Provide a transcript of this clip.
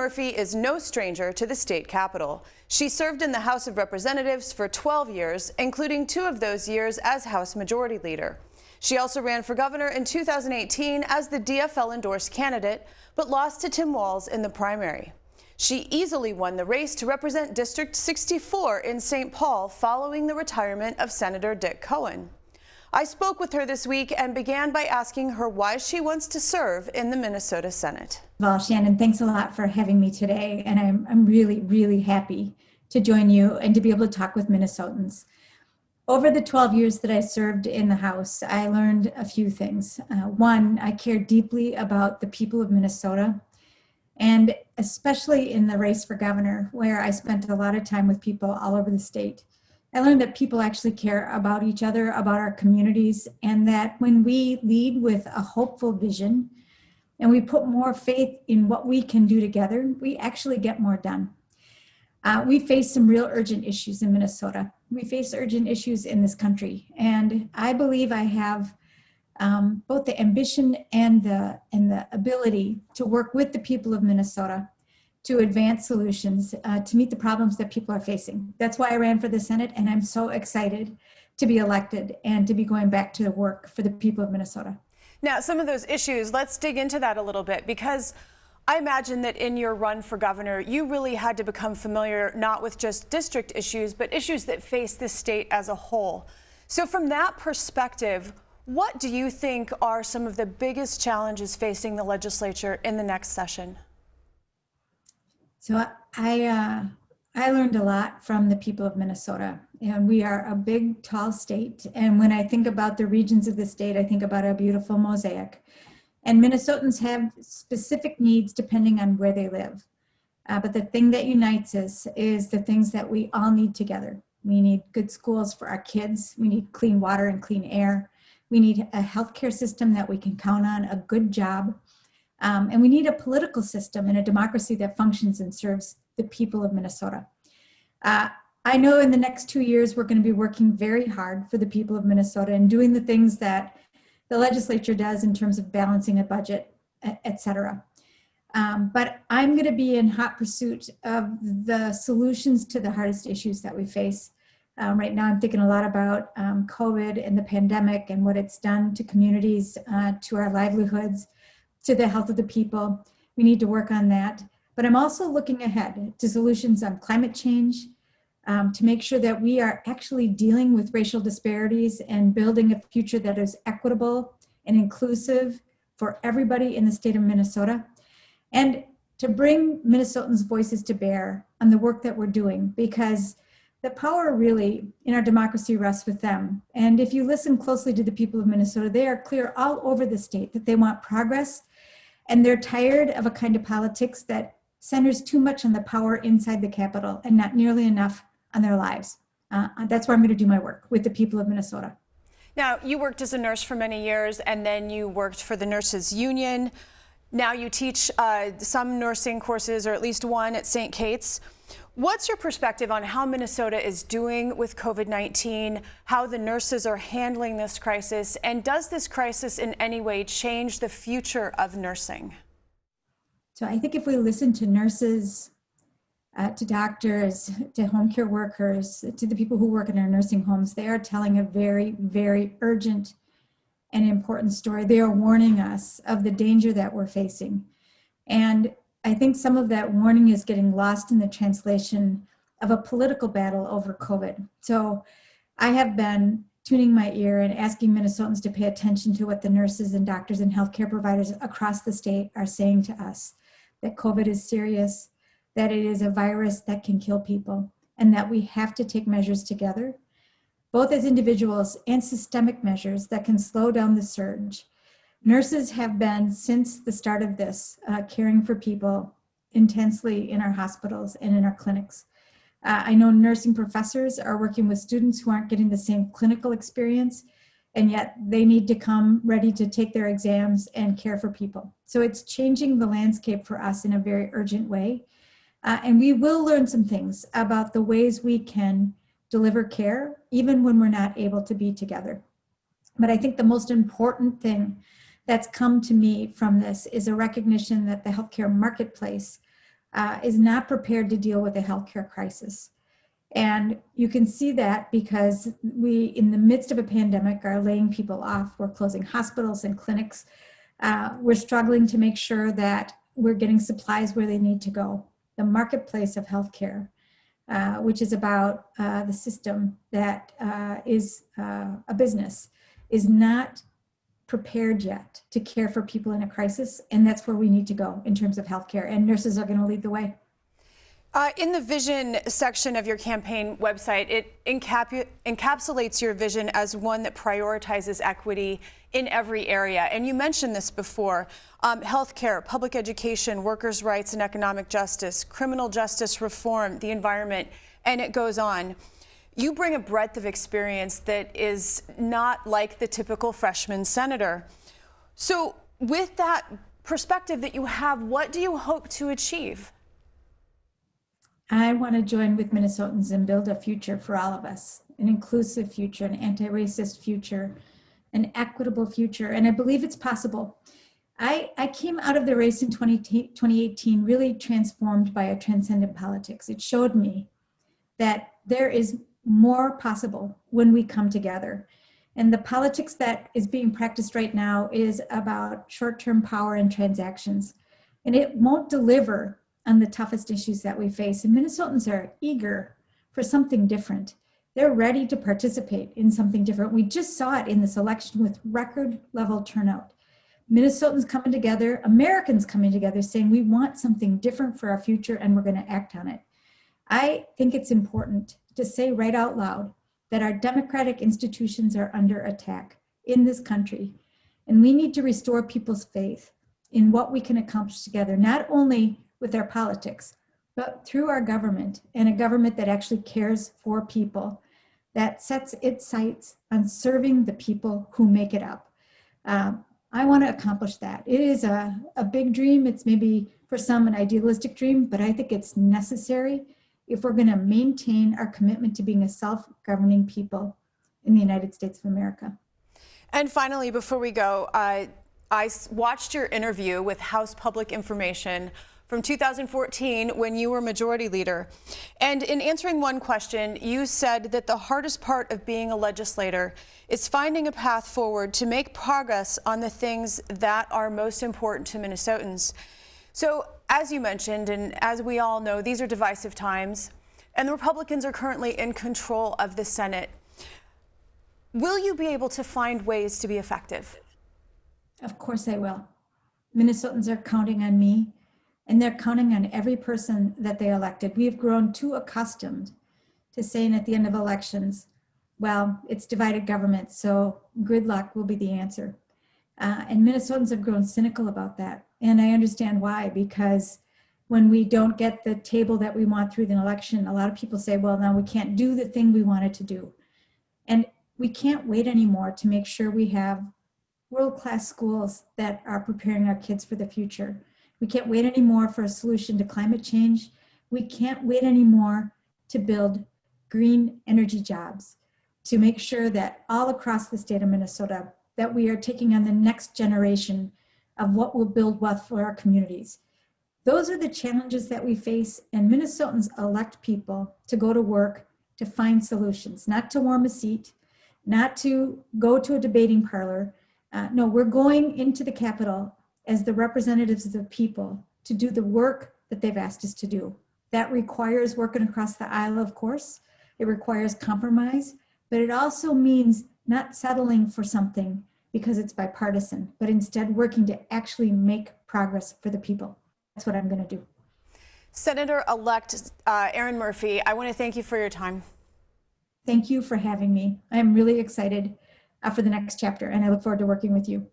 Murphy is no stranger to the state capitol. She served in the House of Representatives for 12 years, including 2 of those years as House Majority Leader. She also ran for governor in 2018 as the DFL-endorsed candidate, but lost to Tim Walz in the primary. She easily won the race to represent District 64 in St. Paul following the retirement of Senator Dick Cohen. I spoke with her this week and began by asking her why she wants to serve in the Minnesota Senate. Well, Shannon, thanks a lot for having me today, and I'm really, really happy to join you and to be able to talk with Minnesotans. Over the 12 years that I served in the House, I learned a few things. One, I care deeply about the people of Minnesota, and especially in the race for governor, where I spent a lot of time with people all over the state. I learned that people actually care about each other, about our communities, and that when we lead with a hopeful vision and we put more faith in what we can do together, we actually get more done. We face some real urgent issues in Minnesota. We face urgent issues in this country, and I believe I have both the ambition and the ability to work with the people of Minnesota to advance solutions to meet the problems that people are facing. That's why I ran for the Senate, and I'm so excited to be elected and to be going back to work for the people of Minnesota. Now, some of those issues, let's dig into that a little bit, because I imagine that in your run for governor, you really had to become familiar not with just district issues, but issues that face the state as a whole. So from that perspective, what do you think are some of the biggest challenges facing the legislature in the next session? So I learned a lot from the people of Minnesota, and we are a big, tall state. And when I think about the regions of the state, I think about a beautiful mosaic. And Minnesotans have specific needs depending on where they live. But the thing that unites us is the things that we all need together. We need good schools for our kids. We need clean water and clean air. We need a healthcare system that we can count on, a good job. And we need a political system and a democracy that functions and serves the people of Minnesota. I know in the next 2 years, we're going to be working very hard for the people of Minnesota and doing the things that the legislature does in terms of balancing a budget, et cetera. But I'm going to be in hot pursuit of the solutions to the hardest issues that we face. Right now, I'm thinking a lot about COVID and the pandemic and what it's done to communities, to our livelihoods, to the health of the people. We need to work on that. But I'm also looking ahead to solutions on climate change, to make sure that we are actually dealing with racial disparities and building a future that is equitable and inclusive for everybody in the state of Minnesota, and to bring Minnesotans' voices to bear on the work that we're doing, because the power really in our democracy rests with them. And if you listen closely to the people of Minnesota, they are clear all over the state that they want progress, and they're tired of a kind of politics that centers too much on the power inside the Capitol and not nearly enough on their lives. That's where I'm going to do my work, with the people of Minnesota. Now, you worked as a nurse for many years, and then you worked for the Nurses Union. Now you teach some nursing courses, or at least one, at St. Kate's. What's your perspective on how Minnesota is doing with COVID-19, how the nurses are handling this crisis, and does this crisis in any way change the future of nursing? So I think if we listen to nurses, to doctors, to home care workers, to the people who work in our nursing homes, they are telling a very, very urgent and important story. They are warning us of the danger that we're facing. And I think some of that warning is getting lost in the translation of a political battle over COVID. So I have been tuning my ear and asking Minnesotans to pay attention to what the nurses and doctors and healthcare providers across the state are saying to us, that COVID is serious, that it is a virus that can kill people, and that we have to take measures together, both as individuals and systemic measures that can slow down the surge. Nurses have been, since the start of this, caring for people intensely in our hospitals and in our clinics. I know nursing professors are working with students who aren't getting the same clinical experience, and yet they need to come ready to take their exams and care for people. So it's changing the landscape for us in a very urgent way. And we will learn some things about the ways we can deliver care, even when we're not able to be together. But I think the most important thing that's come to me from this is a recognition that the healthcare marketplace is not prepared to deal with a healthcare crisis. And you can see that because we, in the midst of a pandemic, are laying people off. We're closing hospitals and clinics. We're struggling to make sure that we're getting supplies where they need to go. The marketplace of healthcare, which is about the system that is a business, is not prepared yet to care for people in a crisis. And that's where we need to go in terms of healthcare. And nurses are going to lead the way. In the vision section of your campaign website, it encapsulates your vision as one that prioritizes equity in every area. And you mentioned this before, healthcare, public education, workers' rights and economic justice, criminal justice reform, the environment, and it goes on. You bring a breadth of experience that is not like the typical freshman senator. So with that perspective that you have, what do you hope to achieve? I want to join with Minnesotans and build a future for all of us, an inclusive future, an anti-racist future, an equitable future, and I believe it's possible. I came out of the race in 2018 really transformed by a transcendent politics. It showed me that there is more possible when we come together. And the politics that is being practiced right now is about short-term power and transactions, and it won't deliver on the toughest issues that we face. And Minnesotans are eager for something different. They're ready to participate in something different. We just saw it in this election with record level turnout. Minnesotans coming together, Americans coming together saying we want something different for our future and we're going to act on it. I think it's important to say right out loud that our democratic institutions are under attack in this country. And we need to restore people's faith in what we can accomplish together, not only with our politics, but through our government, and a government that actually cares for people, that sets its sights on serving the people who make it up. I want to accomplish that. It is a big dream. It's maybe for some an idealistic dream, but I think it's necessary if we're going to maintain our commitment to being a self-governing people in the United States of America. And finally, before we go, I watched your interview with House Public Information from 2014 when you were majority leader. And in answering one question, you said that the hardest part of being a legislator is finding a path forward to make progress on the things that are most important to Minnesotans. So as you mentioned, and as we all know, these are divisive times, and the Republicans are currently in control of the Senate. Will you be able to find ways to be effective? Of course I will. Minnesotans are counting on me, and they're counting on every person that they elected. We've grown too accustomed to saying at the end of elections, well, it's divided government, so gridlock will be the answer. And Minnesotans have grown cynical about that. And I understand why, because when we don't get the table that we want through the election, a lot of people say, well, now we can't do the thing we wanted to do. And we can't wait anymore to make sure we have world-class schools that are preparing our kids for the future. We can't wait anymore for a solution to climate change. We can't wait anymore to build green energy jobs, to make sure that all across the state of Minnesota, that we are taking on the next generation of what will build wealth for our communities. Those are the challenges that we face, and Minnesotans elect people to go to work to find solutions, not to warm a seat, not to go to a debating parlor. No, we're going into the Capitol as the representatives of the people to do the work that they've asked us to do. That requires working across the aisle, of course. It requires compromise, but it also means not settling for something because it's bipartisan, but instead working to actually make progress for the people. That's what I'm going to do. Senator-elect Erin Murphy, I want to thank you for your time. Thank you for having me. I'm really excited for the next chapter, and I look forward to working with you.